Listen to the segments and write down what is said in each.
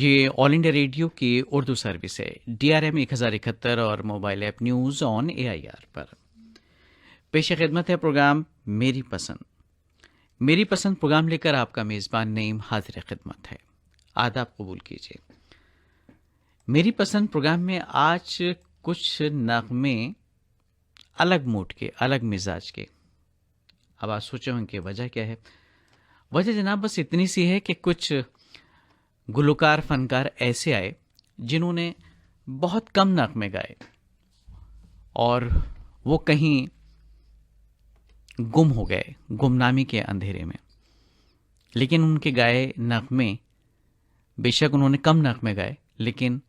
ये all India radio की Urdu service है, DRM 1071 और mobile app news on AIR पर। पेश खिदमत है प्रोग्राम मेरी पसंद। मेरी पसंद प्रोग्राम लेकर आपका मेज़बान नईम हाजिर खिदमत है। आदाब कबूल कीजिए। मेरी पसंद प्रोग्राम में आज कुछ नगमे अलग मूड के, अलग मिजाज के। अब आप सोचे होंगे वजह क्या है। वजह जनाब बस इतनी सी है कि कुछ गुलकार फनकार ऐसे आए जिन्होंने बहुत कम नगमे गाए और वो कहीं गुम हो गए, गुमनामी के अंधेरे में। लेकिन उनके गाए नगमे, बेशक उन्होंने कम नगमे गाए लेकिन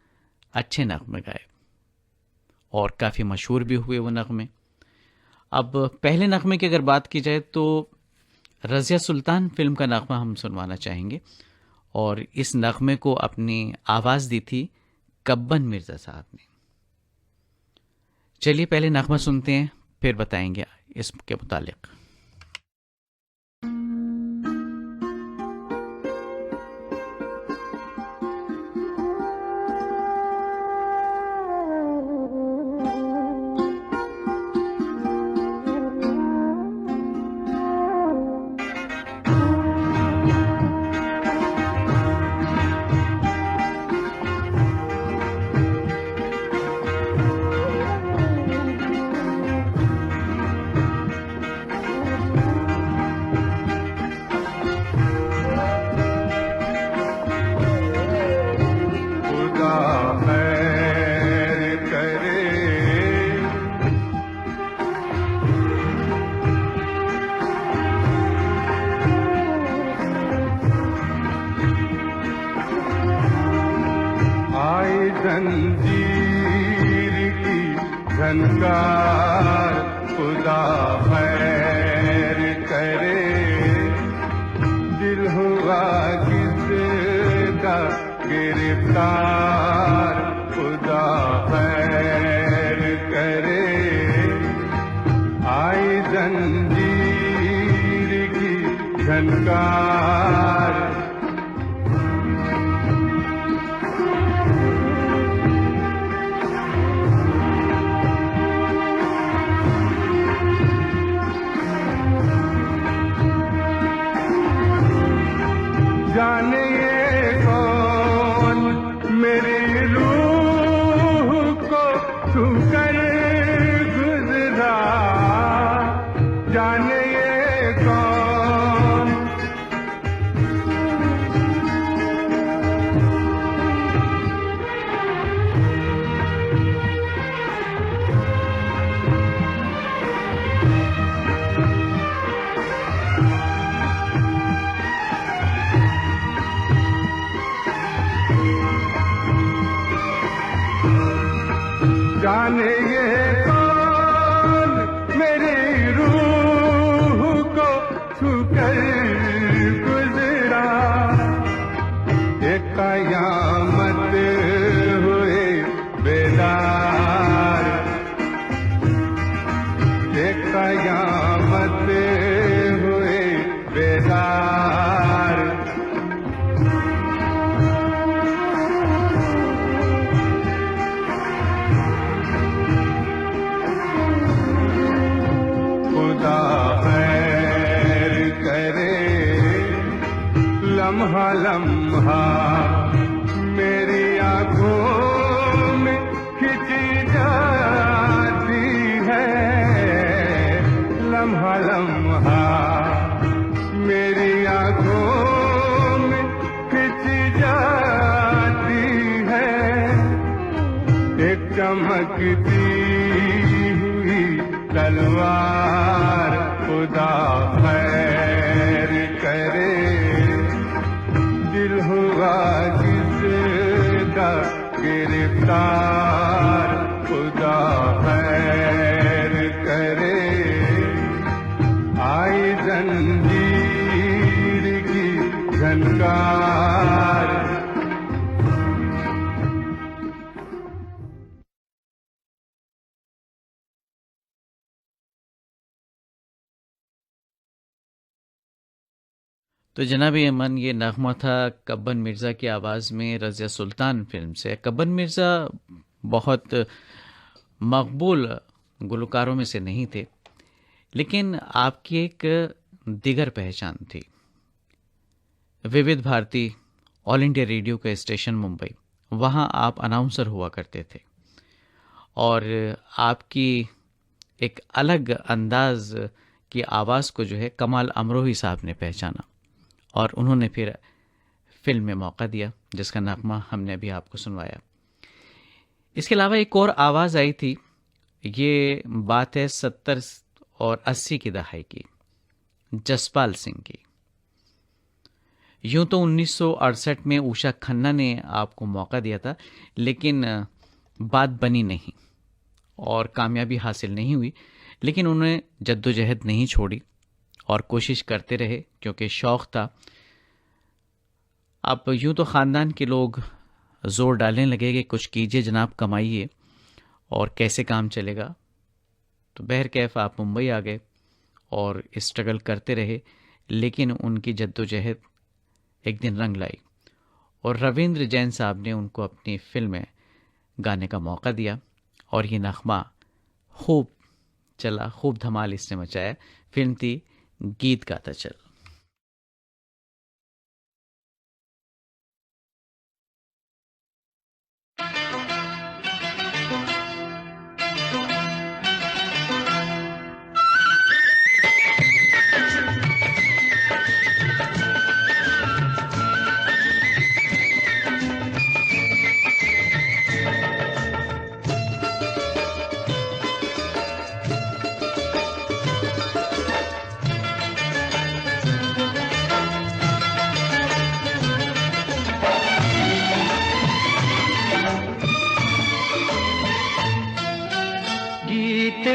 अच्छे नगमे गाए और काफ़ी मशहूर भी हुए वो नगमे। अब पहले नगमे की अगर बात की जाए तो रज़िया सुल्तान फिल्म का नगमा हम सुनवाना चाहेंगे और इस नगमे को अपनी आवाज़ दी थी कब्बन मिर्ज़ा साहब ने। चलिए पहले नगमा सुनते हैं, फिर बताएंगे इसके मुतालिक। जंजीर की झनकार खुदा खैर करे, दिल हुआ किसका गिरफ्तार खुदा खैर करे। आई जंजीर की झनकार, जाने ये कौन मेरी रूह को छू कर गुजरा, जाने ये कौन। जाने ये कौन मेरी रूह को छू कर गुजरा, एक कयामत हुए बेदार, एक कयामत हुए बेदार। लम्हा लम्हा मेरी आँखों में खिंची जाती है, लम्हा लम्हा मेरी आँखों में खिंची जाती है। एक चमकती हुई तलवार खुदा खैर करे, दिल हुआ किसका गिरफ्तार खुदा खैर करे। आई जंजीर की झनकार, तो जनाब अमन, ये नगमा था कब्बन मिर्ज़ा की आवाज़ में रज़िया सुल्तान फिल्म से। कब्बन मिर्ज़ा बहुत मकबूल गुलकारों में से नहीं थे, लेकिन आपकी एक दिगर पहचान थी। विविध भारती, ऑल इंडिया रेडियो का स्टेशन मुंबई, वहाँ आप अनाउंसर हुआ करते थे और आपकी एक अलग अंदाज की आवाज़ को जो है कमाल अमरोही साहब ने पहचाना और उन्होंने फिर फिल्म में मौका दिया, जिसका नगमा हमने अभी आपको सुनवाया। इसके अलावा एक और आवाज़ आई थी, ये बात है 70 और 80 की दहाई की, जसपाल सिंह की। यूं तो 1968 में उषा खन्ना ने आपको मौका दिया था, लेकिन बात बनी नहीं और कामयाबी हासिल नहीं हुई, लेकिन उन्होंने जद्दोजहद नहीं छोड़ी और कोशिश करते रहे, क्योंकि शौक़ था। अब यूं तो ख़ानदान के लोग ज़ोर डालने लगे कि कुछ कीजिए जनाब, कमाइए, और कैसे काम चलेगा। तो बहरकैफ आप मुंबई आ गए और स्ट्रगल करते रहे, लेकिन उनकी जद्दोजहद एक दिन रंग लाई और रविंद्र जैन साहब ने उनको अपनी फिल्म में गाने का मौका दिया और ये नगमा खूब चला, खूब धमाल इसने मचाया। फिल्म थी गीत गाता चल।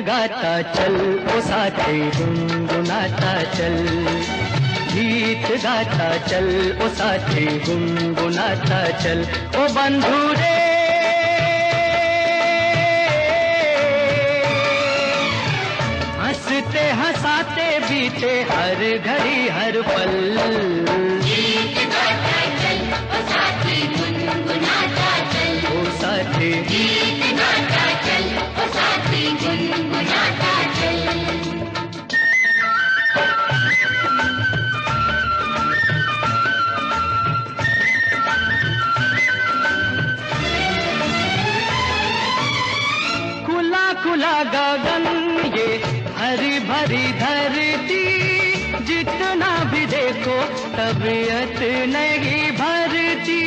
गाता चल ओ साथी गुनगुनाता चल, गीत गाता चल ओ साथी गुनगुनाता चल। ओ बंधु रे हंसते हंसाते बीते हर घड़ी हर पल, गीत गाता चल ओ साथी गुनगुनाता चल, ओ साथी गीत गाता चल ओ साथी गुनगुनाता चल। खुला खुला गगन ये हरी भरी धरती, जितना भी देखो तबीयत नहीं भरती।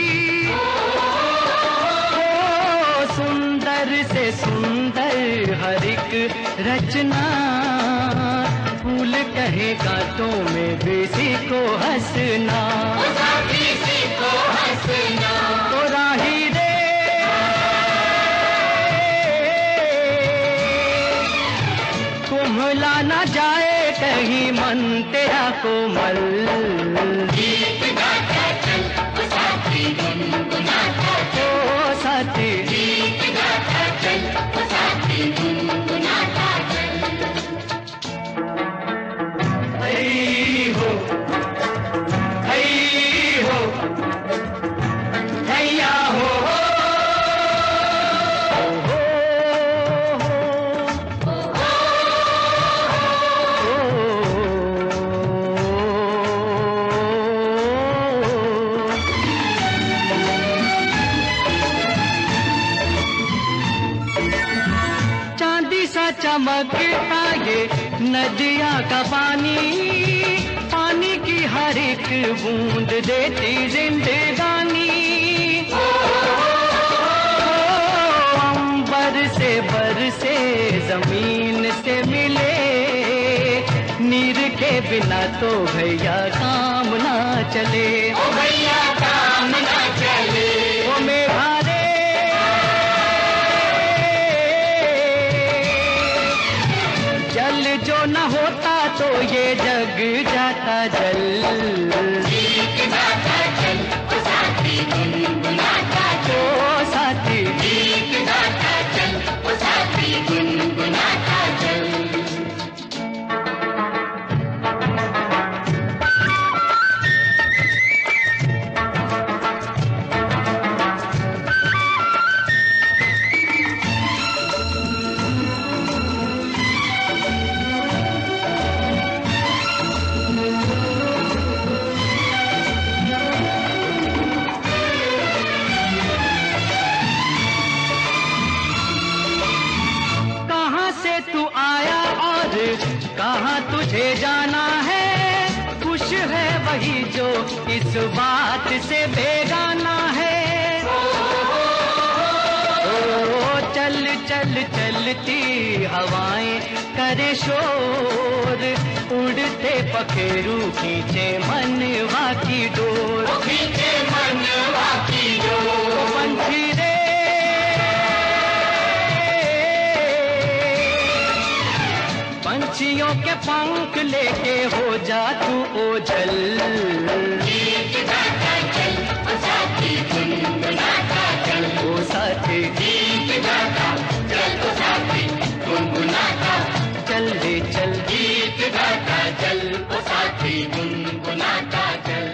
ओ सुंदर से सुंदर हर एक रचना, फूल कहे कांटों में किसी को हंसना, किसी को हंसना। तो राही रे कुम्हला ना जाए कहीं मन तेरा कोमल, गीत गाता चल ओ साथी गुनगुनाता चल, ओ साथी गीत गाता चल ओ साथी गुनगुनाता चल। हई हो हैया हो चमकता ये नदिया का पानी, पानी की हर एक बूंद देती जिंदगानी। अंबर से बरसे जमीन से मिले, नीर के बिना तो भैया काम ना चले, ओ भैया काम ना चले। ओ मेघा जो न होता तो ये जग जाता जल, गीत गाता चल ओ साथी गुनगुनाता चल, ओ साथी गीत गाता चल ओ साथी गुनगुनाता चल। जो इस बात से बेगाना है। ओ चल चल चलती हवाएं करे शोर, उड़ते पखेरू खींचे मनवा की डोर, खींचे मनवा की डोर। पंछी रे पंछियों के पंख लेके हो जा तू ओझल, गीत गाता चल ओ साथी गुनगुनाता चल, ओ साथी गीत गाता चल ओ साथी गुनगुनाता चल रे चल, गीत गाता चल ओ साथी गुनगुनाता चल,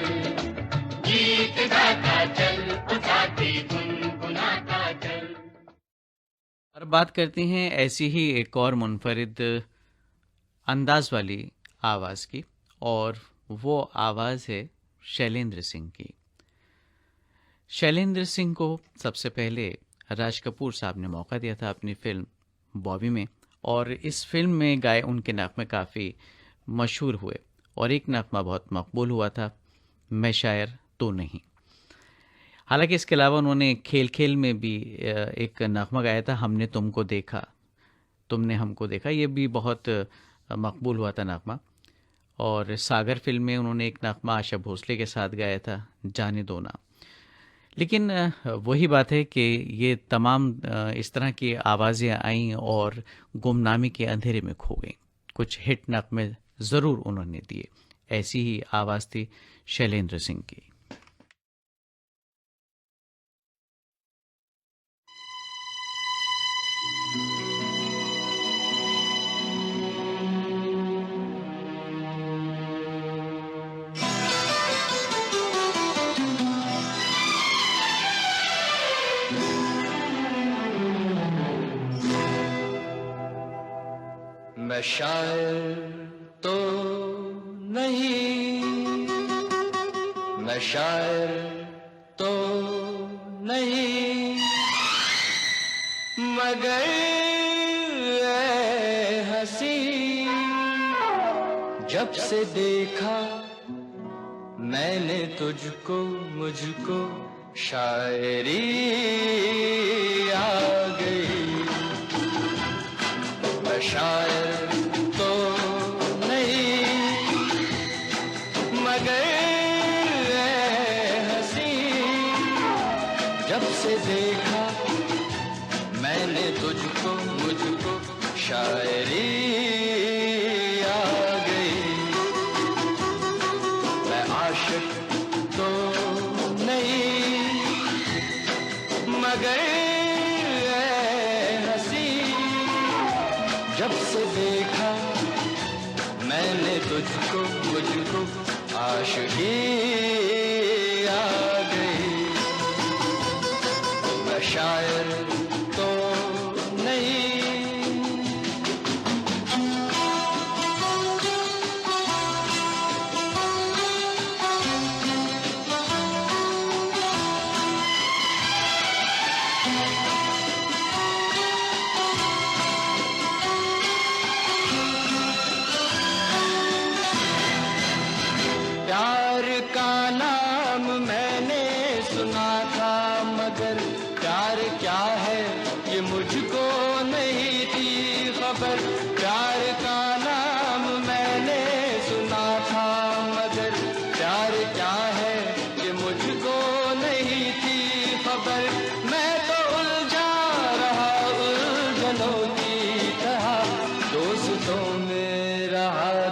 गीत गाता चल ओ साथी गुनगुनाता चल। और बात करते हैं ऐसी ही एक और मुनफरिद अंदाज वाली आवाज़ की, और वो आवाज़ है शैलेंद्र सिंह की। शैलेंद्र सिंह को सबसे पहले राज कपूर साहब ने मौका दिया था अपनी फिल्म बॉबी में, और इस फिल्म में गाए उनके नगमे काफ़ी मशहूर हुए, और एक नगमा बहुत मकबूल हुआ था, मैं शायर तो नहीं। हालांकि इसके अलावा उन्होंने खेल खेल में भी एक नगमा गाया था, हमने तुमको देखा तुमने हमको देखा, ये भी बहुत मकबूल हुआ था नगमा। और सागर फिल्म में उन्होंने एक नगमा आशा भोसले के साथ गाया था, जाने दो ना। लेकिन वही बात है कि ये तमाम इस तरह की आवाज़ें आईं और गुमनामी के अंधेरे में खो गईं। कुछ हिट नगमे ज़रूर उन्होंने दिए, ऐसी ही आवाज़ थी शैलेंद्र सिंह की। मैं शायर तो नहीं, मैं शायर तो नहीं, मगर ऐ हंसी जब से देखा मैंने तुझको, मुझको शायरी आ गई। मैं शायर तो नहीं, मगर ऐ हंसी जब से देखा मैंने तुझको, मुझको शायरी आ गई। मैं आशिक तो नहीं, मगर जब से देखा मैंने तुझको, मुझको आशिकी आ गई। मैं शायर तो नहीं।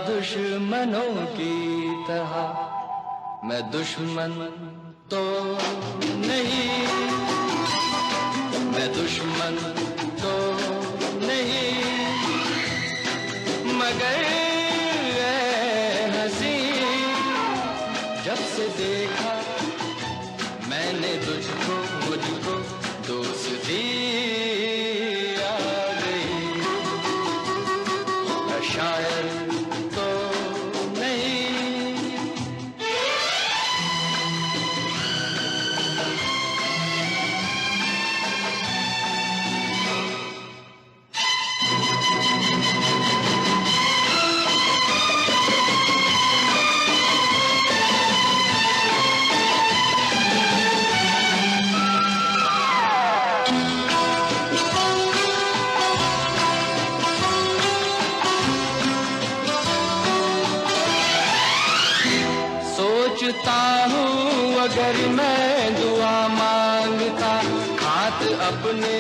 दुश्मनों की तरह मैं दुश्मन तो नहीं, मैं दुश्मन तो नहीं, मगर ऐ हंसी जब से देखा मैंने तुझको, मुझको दोस्ती आ गई। मैं शायर तो नहीं। अगर मैं दुआ मांगता, हाथ अपने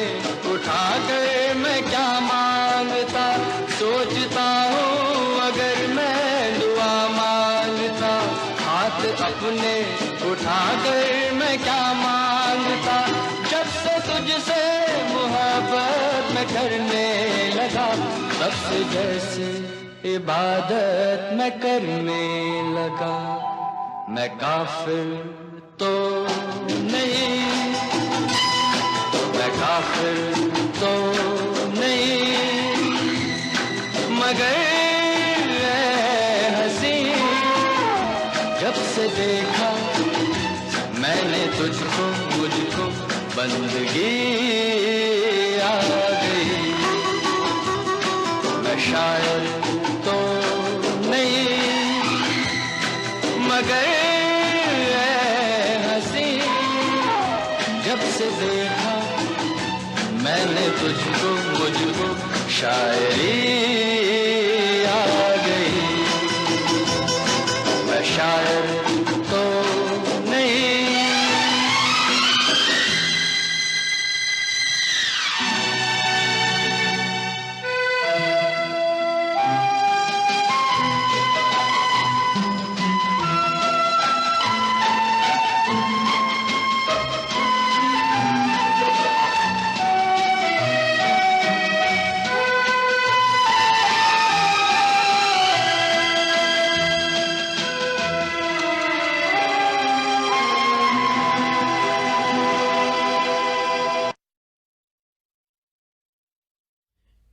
उठा कर मैं क्या मांगता। सोचता हूँ अगर मैं दुआ मांगता, हाथ अपने उठा कर मैं क्या मांगता। जब से तुझसे मोहब्बत मैं करने लगा, तब से जैसे इबादत मैं करने लगा। मैं काफिर तो नहीं, मैं काफिर तो नहीं, मगर हंसी जब से देखा मैंने तुझको, मुझको बंदगी आ गई। मैं शायर तो नहीं, मगर हंसी जब से देखा मैंने तुझको, मुझको शायरी आ गई। मैं शायर तो नहीं।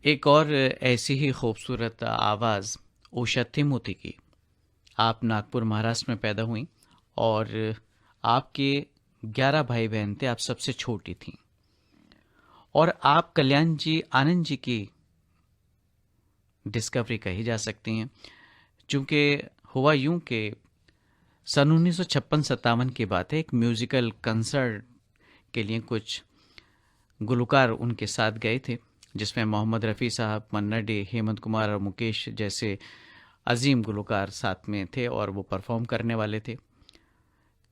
एक और ऐसी ही खूबसूरत आवाज़ उषा तिमोती की। आप नागपुर महाराष्ट्र में पैदा हुई और आपके 11 भाई बहन थे, आप सबसे छोटी थीं और आप कल्याण जी आनंद जी की डिस्कवरी कही जा सकती हैं। चूँकि हुआ यूं कि सन 1956-57 की बात है, एक म्यूज़िकल कंसर्ट के लिए कुछ गुलकार उनके साथ गए थे, जिसमें मोहम्मद रफ़ी साहब, मन्ना डे, हेमंत कुमार और मुकेश जैसे अजीम गुलकार साथ में थे और वो परफॉर्म करने वाले थे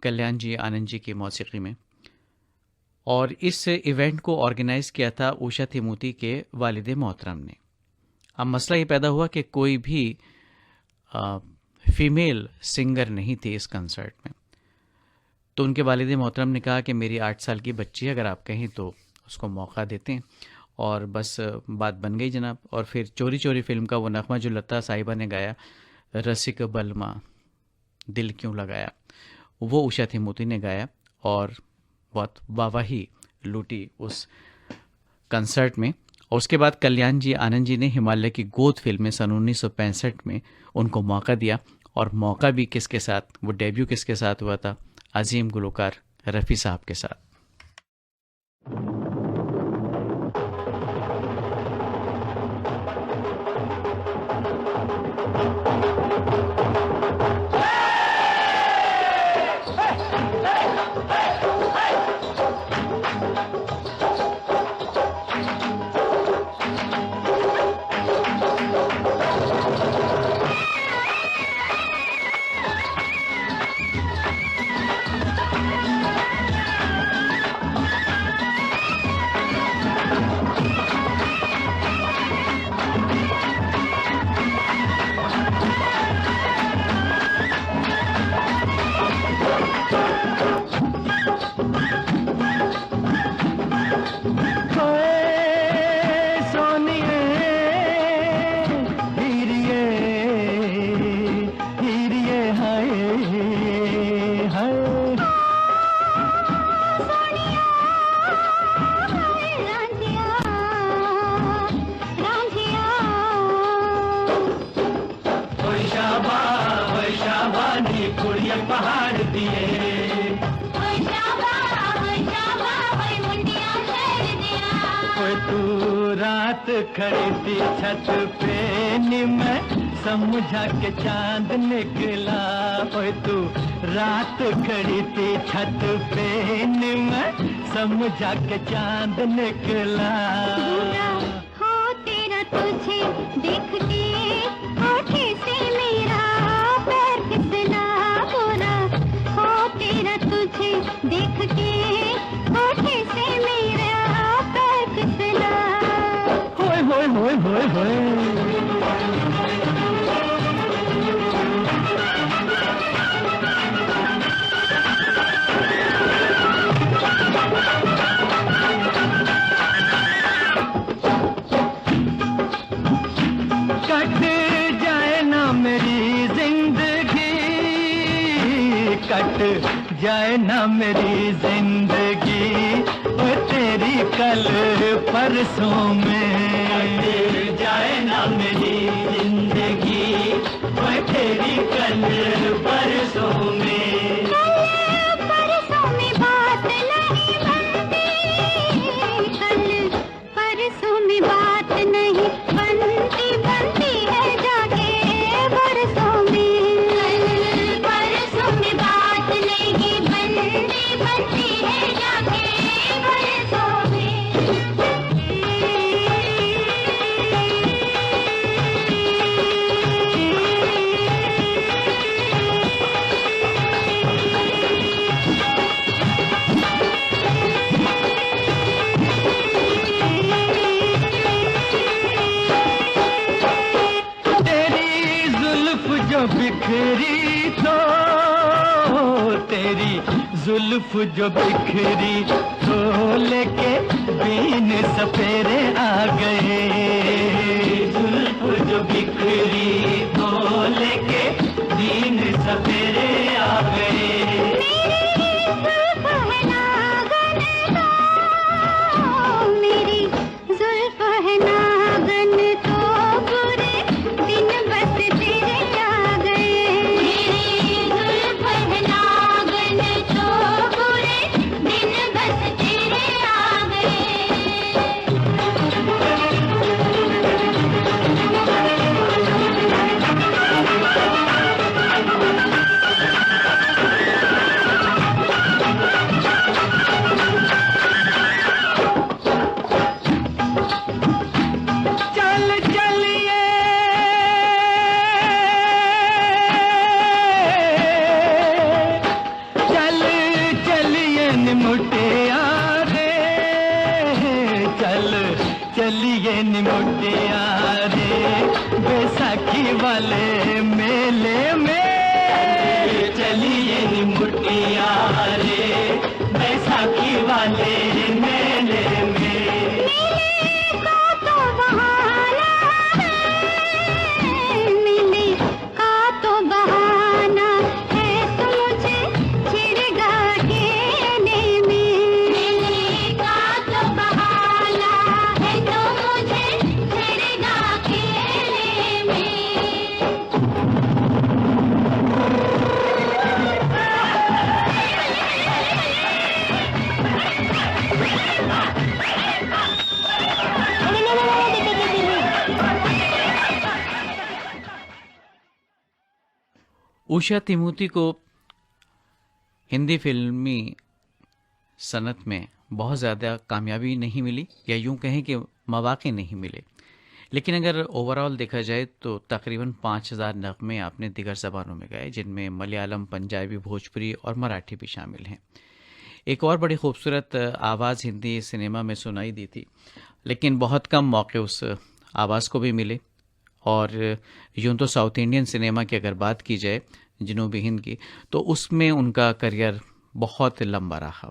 कल्याण जी आनंद जी की मौसीकी में। और इस इवेंट को ऑर्गेनाइज़ किया था उषा तिमोती के वालिद मोहतरम ने। अब मसला ये पैदा हुआ कि कोई भी फीमेल सिंगर नहीं थी इस कंसर्ट में, तो उनके वालिद मोहतरम ने कहा कि मेरी 8 साल की बच्ची है, अगर आप कहें तो उसको मौका देते हैं। और बस बात बन गई जनाब। और फिर चोरी चोरी फिल्म का वो नगमा जो लता साहिबा ने गाया, रसिक बलमा दिल क्यों लगाया, वो उषा तिमोती ने गाया और बहुत वाहवाही लूटी उस कंसर्ट में। और उसके बाद कल्याण जी आनंद जी ने हिमालय की गोद फिल्म में सन 1965 में उनको मौका दिया। और मौका भी किसके साथ, वो डेब्यू किसके साथ हुआ था, अजीम गुलकार रफ़ी साहब के साथ। खड़ी थी छत पे मैं समझा के चांद निकला। ओए तू रात खड़ी थी छत पे मैं समझा के चांद निकला। बुरा हो तेरा तुझे देख के होठे से मेरा पैर फिसला। बुरा हो तेरा तुझे जाए ना मेरी जिंदगी वो तेरी कल परसों में, कट जाए ना मेरी जिंदगी वो तेरी कल परसों में। परसों में बात नहीं बनती, कल परसों में बात नहीं बनती, बनती है जाके बरसों में। कल परसों में बात नहीं बनती, बनती है जाके बरसों में। बिखरी तो तेरी जुल्फ जो बिखरी तो लेके बीन सपेरे आ गए, जुल्फ जो बिखरी तो लेके बीन सपेरे आ गए। मेरी जुल्फ है नागन तो बुरे दिन बस तेरे आ गए, मेरी जुल्फ है नागन तो बुरे दिन बस तेरे आ गए। चलिए निमुटिया रे बैसाखी वाले मेले में, चलिए निमुटिया रे बैसाखी वाले मेले में। का तो बहाना है, मिले का तो बहाना है, तो मुझे छिड़गा खेने में। मिले का तो बहाना है, तो मुझे छिड़गा खेने में। उषा तिमोती को हिंदी फिल्मी सनत में बहुत ज़्यादा कामयाबी नहीं मिली, या यूं कहें कि मौके नहीं मिले, लेकिन अगर ओवरऑल देखा जाए तो तकरीबन 5000 नगमे आपने दिगर ज़बानों में गाए, जिनमें मलयालम, पंजाबी, भोजपुरी और मराठी भी शामिल हैं। एक और बड़ी खूबसूरत आवाज़ हिंदी सिनेमा में सुनाई दी थी, लेकिन बहुत कम मौके उस आवाज़ को भी मिले। और यूं तो साउथ इंडियन सिनेमा की अगर बात की जाए, जनूबी हिंद की, तो उसमें उनका करियर बहुत लंबा रहा।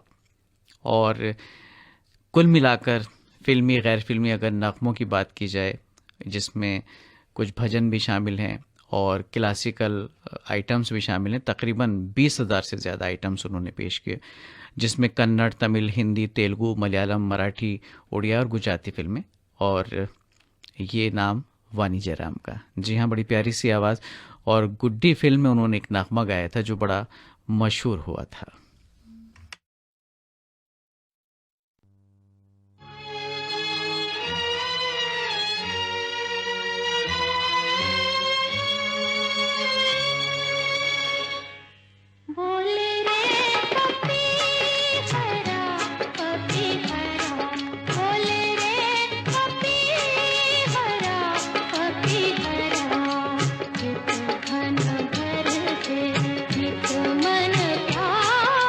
और कुल मिलाकर फिल्मी गैर फिल्मी अगर नगमों की बात की जाए, जिसमें कुछ भजन भी शामिल हैं और क्लासिकल आइटम्स भी शामिल हैं, तकरीबन 20,000 से ज़्यादा आइटम्स उन्होंने पेश किए, जिसमें कन्नड़, तमिल, हिंदी, तेलुगु, मलयालम, मराठी, उड़िया और गुजराती फिल्में। और ये नाम वानी जयराम का। जी हाँ, बड़ी प्यारी सी आवाज़। और गुड्डी फिल्म में उन्होंने एक नगमा गाया था जो बड़ा मशहूर हुआ था। मन प्यार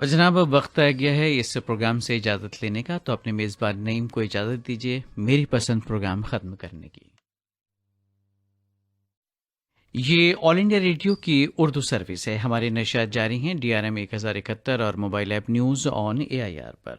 और जनाब अब वक्त आ गया है इस प्रोग्राम से इजाज़त लेने का, तो अपने मेज़बान नईम को इजाज़त दीजिए मेरी पसंद प्रोग्राम ख़त्म करने की। ये ऑल इंडिया रेडियो की उर्दू सर्विस है। हमारे नशियात जारी हैं DRM 1071 और mobile app news on AIR पर।